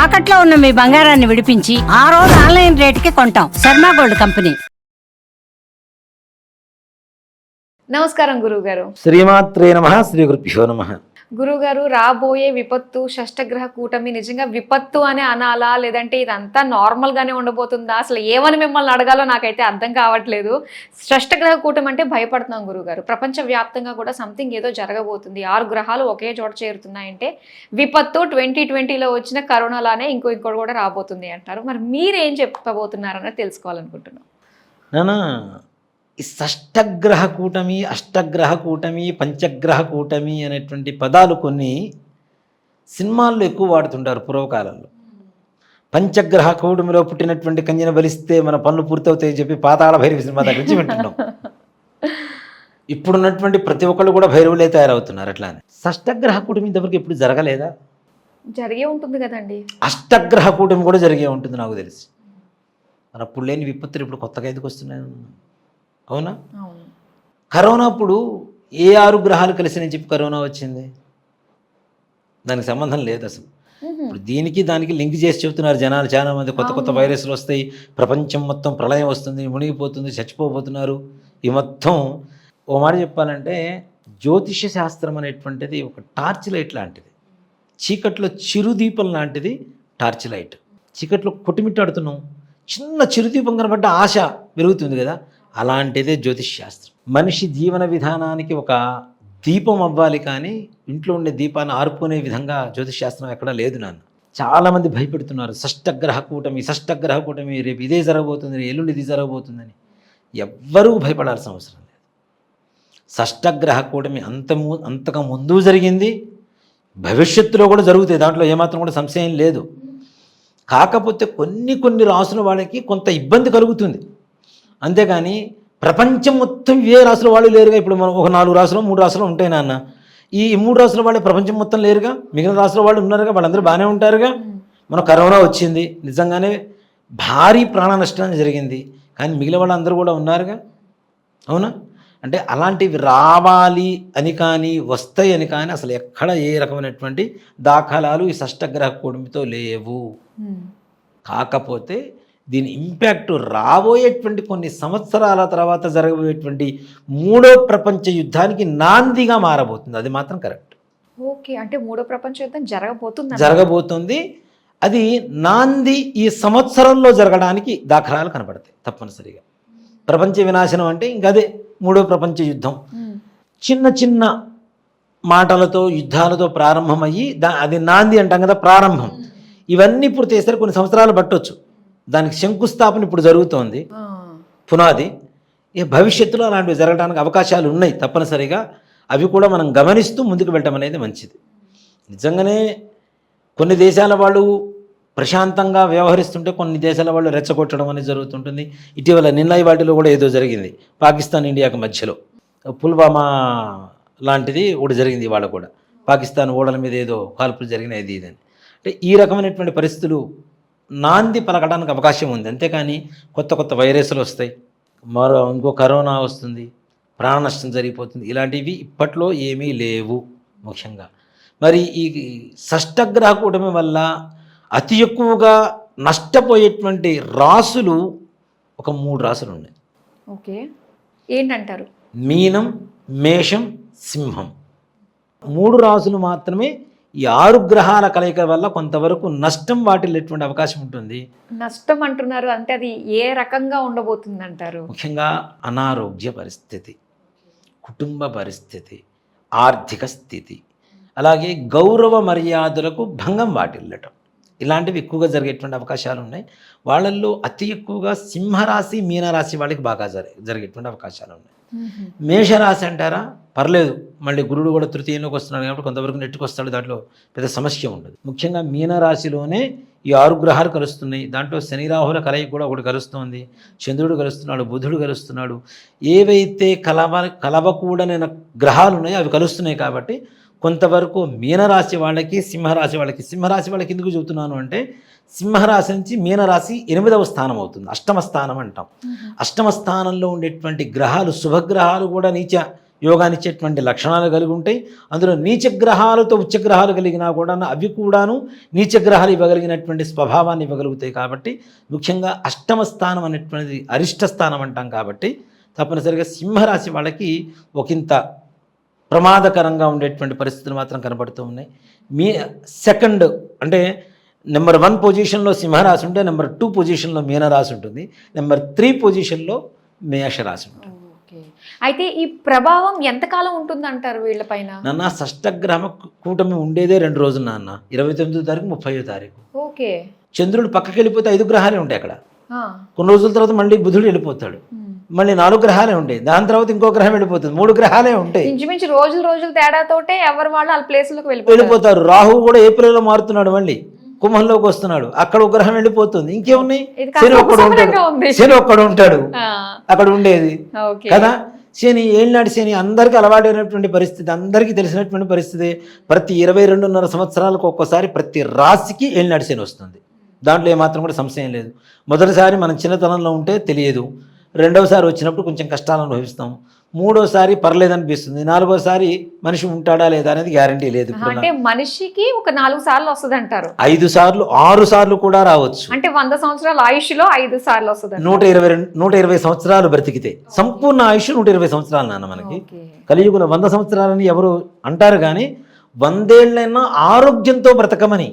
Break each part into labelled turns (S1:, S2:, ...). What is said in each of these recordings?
S1: తాకట్లో ఉన్న మీ బంగారాన్ని విడిపించి ఆ రోజు ఆన్లైన్ రేటుకి కొంటాం. Sharma gold company.
S2: నమస్కారం గురువుగారు.
S3: శ్రీమాత్రే నమః. శ్రీ గురుభ్యో నమః.
S2: గురువుగారు, రాబోయే విపత్తు షష్టగ్రహ కూటమి నిజంగా విపత్తు అని అనాలా, లేదంటే ఇదంతా నార్మల్ గానే ఉండబోతుందా? అసలు ఏమని మిమ్మల్ని అడగాలో నాకైతే అర్థం కావట్లేదు. షష్టగ్రహ కూటమి అంటే భయపడుతున్నాం గురువుగారు. ప్రపంచ వ్యాప్తంగా కూడా సంథింగ్ ఏదో జరగబోతుంది. 6 గ్రహాలు ఒకే చోట చేరుతున్నాయంటే విపత్తు 2020లో వచ్చిన కరోనాలానే ఇంకోటి కూడా రాబోతుంది అంటారు. మరి మీరేం చెప్పబోతున్నారని తెలుసుకోవాలనుకుంటున్నాం.
S3: నానా, ఈ షష్టగ్రహ కూటమి, అష్టగ్రహ కూటమి, పంచగ్రహ కూటమి అనేటువంటి పదాలు కొన్ని సినిమాల్లో ఎక్కువ వాడుతుంటారు పూర్వకాలంలో. పంచగ్రహ కూటమిలో పుట్టినటువంటి కన్యను బలిస్తే మన పనులు పూర్తవుతాయని చెప్పి పాతాళ భైరవి సినిమా దగ్గర నుంచి వింటున్నాం. ఇప్పుడున్నటువంటి ప్రతి ఒక్కళ్ళు కూడా భైరవులే తయారవుతున్నారు. అట్లానే షష్టగ్రహ కూటమి ఇంతవరకు ఎప్పుడు జరగలేదా?
S2: జరిగే ఉంటుంది కదండి.
S3: అష్టగ్రహ కూటమి కూడా జరిగే ఉంటుంది నాకు తెలిసి. మరి అప్పుడు లేని విపత్తులు ఇప్పుడు కొత్తగా ఎందుకు వస్తున్నాయి? అవునా? కరోనా అప్పుడు ఏ 6 గ్రహాలు కలిసి చెప్పి కరోనా వచ్చింది? దానికి సంబంధం లేదు అసలు. ఇప్పుడు దీనికి దానికి లింక్ చేసి చెబుతున్నారు జనాలు. చాలా మంది కొత్త కొత్త వైరస్లు వస్తాయి, ప్రపంచం మొత్తం ప్రళయం వస్తుంది, మునిగిపోతుంది, చచ్చిపోబోతున్నారు. ఈ మొత్తం ఓ మాట చెప్పాలంటే జ్యోతిష శాస్త్రం అనేటువంటిది ఒక టార్చ్ లైట్ లాంటిది. చీకట్లో చిరుదీపం లాంటిది టార్చ్ లైట్. చీకట్లో కొట్టుమిట్టాడుతున్నాం, చిన్న చిరుదీపం కనబడ్డ ఆశ పెరుగుతుంది కదా, అలాంటిదే జ్యోతిష్ శాస్త్రం. మనిషి జీవన విధానానికి ఒక దీపం అవ్వాలి, కానీ ఇంట్లో ఉండే దీపాన్ని ఆర్పుకునే విధంగా జ్యోతిష్ శాస్త్రం ఎక్కడా లేదు నాన్న. చాలామంది భయపెడుతున్నారు, షష్టగ్రహ కూటమి, రేపు ఇదే జరగబోతుంది, ఎల్లుండి ఇది జరగబోతుందని. ఎవ్వరూ భయపడాల్సిన అవసరం లేదు. షష్టగ్రహ కూటమి అంతకు ముందు జరిగింది, భవిష్యత్తులో కూడా జరుగుతాయి, దాంట్లో ఏమాత్రం కూడా సంశయం లేదు. కాకపోతే కొన్ని రాసుల వాళ్ళకి కొంత ఇబ్బంది కలుగుతుంది, అంతేగాని ప్రపంచం మొత్తం ఏ రాసుల వాళ్ళు లేరుగా. ఇప్పుడు మనం ఒక 4 రాసులు 3 రాసులు ఉంటాయి నాన్న. ఈ 3 రాసుల వాళ్ళే ప్రపంచం మొత్తం లేరుగా, మిగిలిన రాసుల వాళ్ళు ఉన్నారుగా, వాళ్ళందరూ బాగానే ఉంటారుగా. మన కరోనా వచ్చింది, నిజంగానే భారీ ప్రాణ నష్టం జరిగింది, కానీ మిగిలిన వాళ్ళందరూ కూడా ఉన్నారుగా. అవునా? అంటే అలాంటివి రావాలి అని కానీ వస్తాయి అని కానీ అసలు ఎక్కడ ఏ రకమైనటువంటి దాఖలాలు ఈ షష్టగ్రహ కూటమితో లేవు. కాకపోతే దీని ఇంపాక్ట్ రాబోయేటువంటి కొన్ని సంవత్సరాల తర్వాత జరగబోయేటువంటి 3వ ప్రపంచ యుద్ధానికి నాందిగా మారబోతుంది. అది మాత్రం కరెక్ట్.
S2: ఓకే, అంటే 3వ ప్రపంచ యుద్ధం
S3: జరగబోతుంది. అది నాంది ఈ సంవత్సరంలో జరగడానికి దాఖలాలు కనబడతాయి తప్పనిసరిగా. ప్రపంచ వినాశనం అంటే ఇంకదే 3వ ప్రపంచ యుద్ధం. చిన్న మాటలతో యుద్ధాలతో ప్రారంభమయ్యి అది నాంది అంటాం కదా, ప్రారంభం. ఇవన్నీ పూర్తి చేస్తారు, కొన్ని సంవత్సరాలు పట్టొచ్చు. దానికి శంకుస్థాపన ఇప్పుడు జరుగుతోంది, పునాది. ఈ భవిష్యత్తులో అలాంటివి జరగడానికి అవకాశాలు ఉన్నాయి తప్పనిసరిగా. అవి కూడా మనం గమనిస్తూ ముందుకు వెళ్ళటం అనేది మంచిది. నిజంగానే కొన్ని దేశాల వాళ్ళు ప్రశాంతంగా వ్యవహరిస్తుంటే కొన్ని దేశాల వాళ్ళు రెచ్చగొట్టడం అనేది జరుగుతుంటుంది. ఇటీవల నిన్న వాటిలో కూడా ఏదో జరిగింది, పాకిస్తాన్ ఇండియాకి మధ్యలో పుల్వామా లాంటిది ఒకటి జరిగింది. ఇవాళ కూడా పాకిస్తాన్ ఓడల మీద ఏదో కాల్పులు జరిగినాయి, ఇది ఇదని. అంటే ఈ రకమైనటువంటి పరిస్థితులు నాంది పలకడానికి అవకాశం ఉంది. అంతేకాని కొత్త వైరస్లు వస్తాయి, ఇంకో కరోనా వస్తుంది, ప్రాణ నష్టం జరిగిపోతుంది, ఇలాంటివి ఇప్పట్లో ఏమీ లేవు ముఖ్యంగా. మరి ఈ షష్టగ్రహ కూటమి వల్ల అతి ఎక్కువగా నష్టపోయేటువంటి రాసులు ఒక 3 రాసులు ఉన్నాయి.
S2: ఓకే, ఏంటంటారు?
S3: మీనం, మేషం, సింహం. 3 రాసులు మాత్రమే ఈ 6 గ్రహాల కలయిక వల్ల కొంతవరకు నష్టం వాటిల్లేటువంటి అవకాశం ఉంటుంది.
S2: నష్టం అంటున్నారు అంటే అది ఏ రకంగా ఉండబోతుంది అంటారు?
S3: ముఖ్యంగా అనారోగ్య పరిస్థితి, కుటుంబ పరిస్థితి, ఆర్థిక స్థితి, అలాగే గౌరవ మర్యాదలకు భంగం వాటిల్లటం, ఇలాంటివి ఎక్కువగా జరిగేటువంటి అవకాశాలు ఉన్నాయి. వాళ్ళల్లో అతి ఎక్కువగా సింహరాశి, మీనరాశి వాళ్ళకి బాగా జరిగేటువంటి అవకాశాలు ఉన్నాయి. మేషరాశి అంటారా, పర్లేదు, మళ్ళీ గురుడు కూడా తృతీయంలోకి వస్తున్నాడు కాబట్టి కొంతవరకు నెట్టుకొస్తాడు, దాంట్లో పెద్ద సమస్య ఉండదు. ముఖ్యంగా మీనరాశిలోనే ఈ 6 గ్రహాలు కలుస్తున్నాయి. దాంట్లో శని రాహుల కలయిక కూడా ఒకటి కలుస్తుంది, చంద్రుడు కలుస్తున్నాడు, బుధుడు కలుస్తున్నాడు. ఏవైతే కలవకూడని గ్రహాలు ఉన్నాయో అవి కలుస్తున్నాయి. కాబట్టి కొంతవరకు మీనరాశి వాళ్ళకి, సింహరాశి వాళ్ళకి ఎందుకు చెబుతున్నాను అంటే, సింహరాశి నుంచి మీనరాశి 8వ స్థానం అవుతుంది, అష్టమ స్థానం అంటాం. అష్టమ స్థానంలో ఉండేటువంటి గ్రహాలు, శుభగ్రహాలు కూడా యోగాన్ని ఇచ్చేటువంటి లక్షణాలు కలిగి ఉంటాయి. అందులో నీచగ్రహాలతో ఉచ్చగ్రహాలు కలిగినా కూడా అవి కూడాను నీచగ్రహాలు ఇవ్వగలిగినటువంటి స్వభావాన్ని ఇవ్వగలుగుతాయి. కాబట్టి ముఖ్యంగా అష్టమ స్థానం అనేటువంటిది అరిష్ట స్థానం అంటాం. కాబట్టి తప్పనిసరిగా సింహరాశి వాళ్ళకి ఒకంత ప్రమాదకరంగా ఉండేటువంటి పరిస్థితులు మాత్రం కనబడుతూ ఉన్నాయి. మీ సెకండ్ అంటే నెంబర్ 1 పొజిషన్లో సింహరాశి ఉంటే నెంబర్ 2 పొజిషన్లో మీనరాశి ఉంటుంది, నెంబర్ 3 పొజిషన్లో మేషరాశి ఉంటుంది.
S2: అయితే ఈ ప్రభావం ఎంతకాలం ఉంటుంది అంటారు వీళ్ళపైన?
S3: నాన్న షష్టగ్రహ కూటమి ఉండేదే 2 రోజులు నాన్న, 29వ తారీఖు 30వ తారీఖు.
S2: ఓకే.
S3: చంద్రుడు పక్కకి వెళ్ళిపోతే 5 గ్రహాలే ఉంటాయి అక్కడ. కొన్ని రోజుల తర్వాత మళ్ళీ బుధుడు వెళ్ళిపోతాడు, మళ్ళీ 4 గ్రహాలే ఉంటాయి. దాని తర్వాత ఇంకో గ్రహం వెళ్ళిపోతుంది, 3 గ్రహాలే ఉంటాయి.
S2: ఇంచుమించు రోజులు తేడాతోటే ఎవరు వాళ్ళు వాళ్ళ ప్లేస్లకు
S3: వెళ్ళిపోతారు. రాహువు కూడా ఏప్రిల్లో మారుతున్నాడు, మళ్ళీ కుంభంలోకి వస్తున్నాడు, అక్కడ ఒక గ్రహం వెళ్ళిపోతుంది. ఇంకేమున్నాయి? శని ఒక్కడు ఉంటాడు అక్కడ ఉండేది కదా. శని ఏళ్ళనాటి శని అందరికీ అలవాటైనటువంటి పరిస్థితి, అందరికీ తెలిసినటువంటి పరిస్థితి. ప్రతి 22.5 సంవత్సరాలకు ఒక్కసారి ప్రతి రాశికి ఏళ్ళనాటి శని వస్తుంది. దాంట్లో ఏమాత్రం కూడా సంశయం లేదు. మొదటిసారి మనం చిన్నతనంలో ఉంటే తెలియదు, రెండవసారి వచ్చినప్పుడు కొంచెం కష్టాలు అనుభవిస్తాం, మూడోసారి పర్లేదనిపిస్తుంది, 4వసారి మనిషి ఉంటాడా లేదా అనేది గ్యారంటీ లేదు.
S2: అంటే మనిషికి ఒక 4 సార్లు వస్తుంది అంటారు,
S3: 5 సార్లు 6 సార్లు కూడా రావచ్చు.
S2: అంటే 100 సంవత్సరాల ఆయుష్లో 5 సార్లు వస్తుంది.
S3: 120 సంవత్సరాలు బ్రతికితే సంపూర్ణ ఆయుష్ 120 సంవత్సరాలు నాన్న. మనకి కలియుగంలో 100 సంవత్సరాలని ఎవరు అంటారు కానీ 100 ఏళ్ళైనా ఆరోగ్యంతో బ్రతకమని.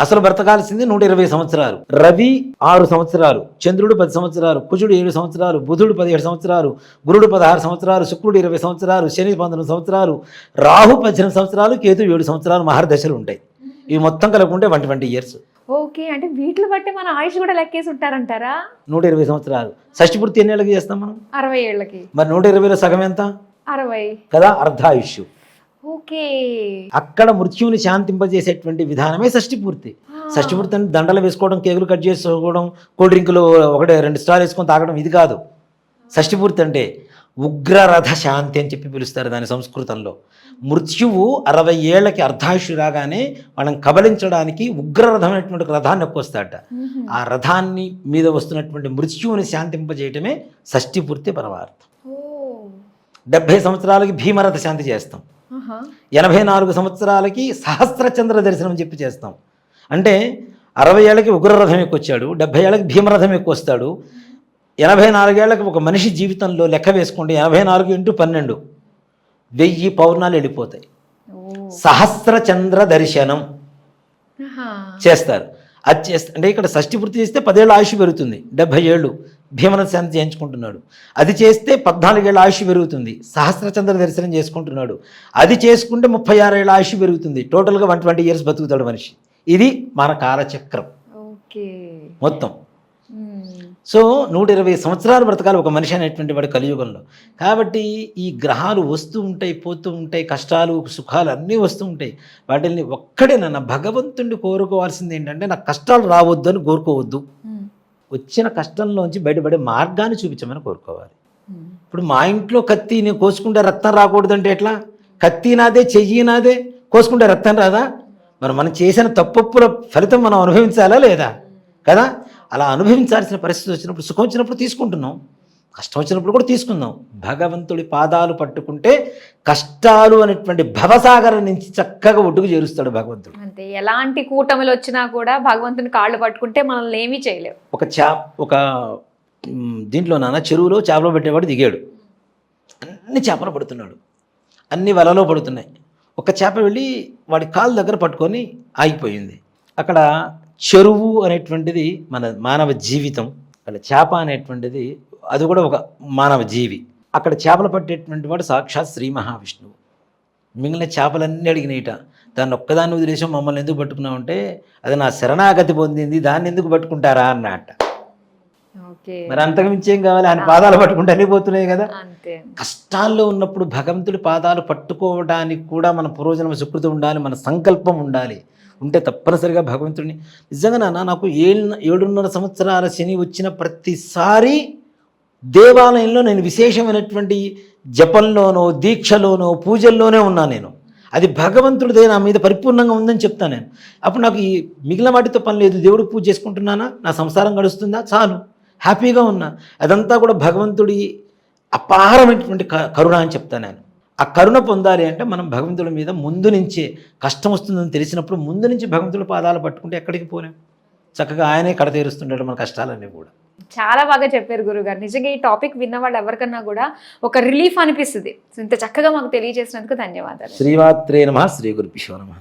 S3: అసలు బ్రతకాల్సింది 120 సంవత్సరాలు. రవి 6 సంవత్సరాలు, చంద్రుడు 10 సంవత్సరాలు, కుజుడు 7 సంవత్సరాలు, బుధుడు 17 సంవత్సరాలు, గురుడు 16 సంవత్సరాలు, శుక్రుడు 20 సంవత్సరాలు, శని 19 సంవత్సరాలు, రాహు 18 సంవత్సరాలు, కేతు 7 సంవత్సరాలు మహర్దశలు ఉంటాయి. ఇవి మొత్తం కలుపుకుంటే 120 years.
S2: ఓకే. అంటే వీటిని బట్టి మన ఆయుష్ కూడా లెక్కేసి ఉంటారంటారా?
S3: 120 సంవత్సరాలు. షష్ఠి పూర్తి ఎన్ని ఏళ్ళకి చేస్తాం మనం?
S2: 60 ఏళ్ళకి.
S3: మరి 120లో సగం ఎంత?
S2: 60 కదా,
S3: అర్ధాయుష్.
S2: ఓకే.
S3: అక్కడ మృత్యువుని శాంతింపజేసేటువంటి విధానమే షష్ఠి పూర్తి. షష్ఠి పూర్తి అంటే దండలు వేసుకోవడం, కేకులు కట్ చేసుకోవడం, కూల్ డ్రింకులు 1-2 స్టార్లు వేసుకొని తాగడం, ఇది కాదు. షష్ఠి పూర్తి అంటే ఉగ్రరథ శాంతి అని చెప్పి పిలుస్తారు దాని సంస్కృతంలో. మృత్యువు 60 ఏళ్లకి అర్ధాయుష్ రాగానే మనం కబలించడానికి ఉగ్రరథమైనటువంటి రథాన్ని ఎక్కొస్తాడట. ఆ రథాన్ని మీద వస్తున్నటువంటి మృత్యువుని శాంతింపజేయటమే షష్ఠి పూర్తి పరమార్థం. 70 సంవత్సరాలకి భీమరథ శాంతి చేస్తాం, 84 సంవత్సరాలకి సహస్రచంద్ర దర్శనం చెప్పి చేస్తాం. అంటే 60 ఏళ్ళకి ఉగ్రరథం ఎక్కువచ్చాడు, 70 ఏళ్ళకి భీమరథం ఎక్కువస్తాడు, 84 ఏళ్ళకి ఒక మనిషి జీవితంలో లెక్క వేసుకుంటే 84 × 12 1000 పౌర్ణాలు వెళ్ళిపోతాయి. సహస్రచంద్ర దర్శనం చేస్తారు. అది చేస్తే అంటే ఇక్కడ షష్ఠి పూర్తి చేస్తే 10 ఏళ్ళ ఆయుష్ పెరుగుతుంది, 70 ఏళ్ళు భీమరథ శాంతి చేయించుకుంటున్నాడు. అది చేస్తే 14 ఏళ్ళ ఆయుష్ పెరుగుతుంది, సహస్రచంద్ర దర్శనం చేసుకుంటున్నాడు. అది చేసుకుంటే 36 ఏళ్ళ ఆయుష్ పెరుగుతుంది, టోటల్గా 120 years బతుకుతాడు మనిషి. ఇది మన కాలచక్రం మొత్తం. సో 120 సంవత్సరాలు బ్రతకాలి ఒక మనిషి అనేటువంటి వాడు కలియుగంలో. కాబట్టి ఈ గ్రహాలు వస్తూ ఉంటాయి, పోతూ ఉంటాయి, కష్టాలు సుఖాలు అన్నీ వస్తూ ఉంటాయి. వాటిని ఒక్కడే నన్ను భగవంతుడిని కోరుకోవాల్సింది ఏంటంటే నాకు కష్టాలు రావద్దు అని కోరుకోవద్దు, వచ్చిన కష్టంలోంచి బయటపడే మార్గాన్ని చూపించమని కోరుకోవాలి. ఇప్పుడు మా ఇంట్లో కత్తి నేను కోసుకుంటే రక్తం రాకూడదంటే ఎట్లా? కత్తి నాదే, చెయ్యి నాదే, కోసుకుంటే రక్తం రాదా? మరి మనం చేసిన తప్పుల ఫలితం మనం అనుభవించాలా లేదా కదా? అలా అనుభవించాల్సిన పరిస్థితి వచ్చినప్పుడు, సుఖం వచ్చినప్పుడు తీసుకుంటున్నాం, కష్టం వచ్చినప్పుడు కూడా తీసుకుందాం. భగవంతుడి పాదాలు పట్టుకుంటే కష్టాలు అనేటువంటి భవసాగరం నుంచి చక్కగా ఒడ్డుకు చేరుస్తాడు భగవంతుడు.
S2: అంతే, ఎలాంటి కూటమిలు వచ్చినా కూడా భగవంతుని కాళ్ళు పట్టుకుంటే మనల్ని ఏమీ చేయలేవు.
S3: ఒక దీంట్లో నాన్న చెరువులో చేపలు పెట్టేవాడు దిగాడు, అన్ని చేపలు పడుతున్నాడు, అన్ని వలలో పడుతున్నాయి. ఒక చేప వెళ్ళి వాడి కాలు దగ్గర పట్టుకొని ఆగిపోయింది. అక్కడ చెరువు అనేటువంటిది మన మానవ జీవితం, అక్కడ చేప అనేటువంటిది అది కూడా ఒక మానవ జీవి. అక్కడ చేపలు పట్టేటువంటి వాడు సాక్షాత్ శ్రీ మహావిష్ణువు. మిగిలిన చేపలన్నీ అడిగినాయిట, దాన్ని ఒక్కదాన్ని వదిలేసాం, మమ్మల్ని ఎందుకు పట్టుకున్నావు అంటే అది నా శరణాగతి పొందింది, దాన్ని ఎందుకు పట్టుకుంటారా అన్నట్ట. మరి అంతకుమించి ఏం కావాలి? ఆయన పాదాలు పట్టుకుంటే అన్ని పోతున్నాయి కదా. కష్టాల్లో ఉన్నప్పుడు భగవంతుడి పాదాలు పట్టుకోవడానికి కూడా మన పూర్వజన్మ సుకృతి ఉండాలి, మన సంకల్పం ఉండాలి. ఉంటే తప్పనిసరిగా భగవంతుడిని నిజంగా నాన్న నాకు 7.5 సంవత్సరాల శని వచ్చిన ప్రతిసారి దేవాలయంలో నేను విశేషమైనటువంటి జపంలోనో దీక్షలోనో పూజల్లోనే ఉన్నాను నేను. అది భగవంతుడిదే నా మీద పరిపూర్ణంగా ఉందని చెప్తాను నేను. అప్పుడు నాకు ఈ మిగిలిన వాటితో పని లేదు, దేవుడికి పూజ చేసుకుంటున్నానా, నా సంసారం గడుస్తుందా, చాలు హ్యాపీగా ఉన్నా. అదంతా కూడా భగవంతుడి అపారమైనటువంటి కరుణ అని చెప్తాను నేను. ఆ కరుణ పొందాలి అంటే మనం భగవంతుడి మీద ముందు నుంచే కష్టం వస్తుందని తెలిసినప్పుడు ముందు నుంచి భగవంతుడి పాదాలు పట్టుకుంటే ఎక్కడికి పోలేం. చక్కగా ఆయనే కడతీరుస్తుంటాడు మన కష్టాలన్నీ కూడా.
S2: చాలా బాగా చెప్పారు గురుగారు. నిజంగా ఈ టాపిక్ విన్న వాళ్ళు ఎవరికన్నా కూడా ఒక రిలీఫ్ అనిపిస్తుంది. ఇంత చక్కగా మాకు తెలియజేసినందుకు ధన్యవాదాలు.
S3: శ్రీమాత్రే నమః. శ్రీ గురుభ్యో నమః.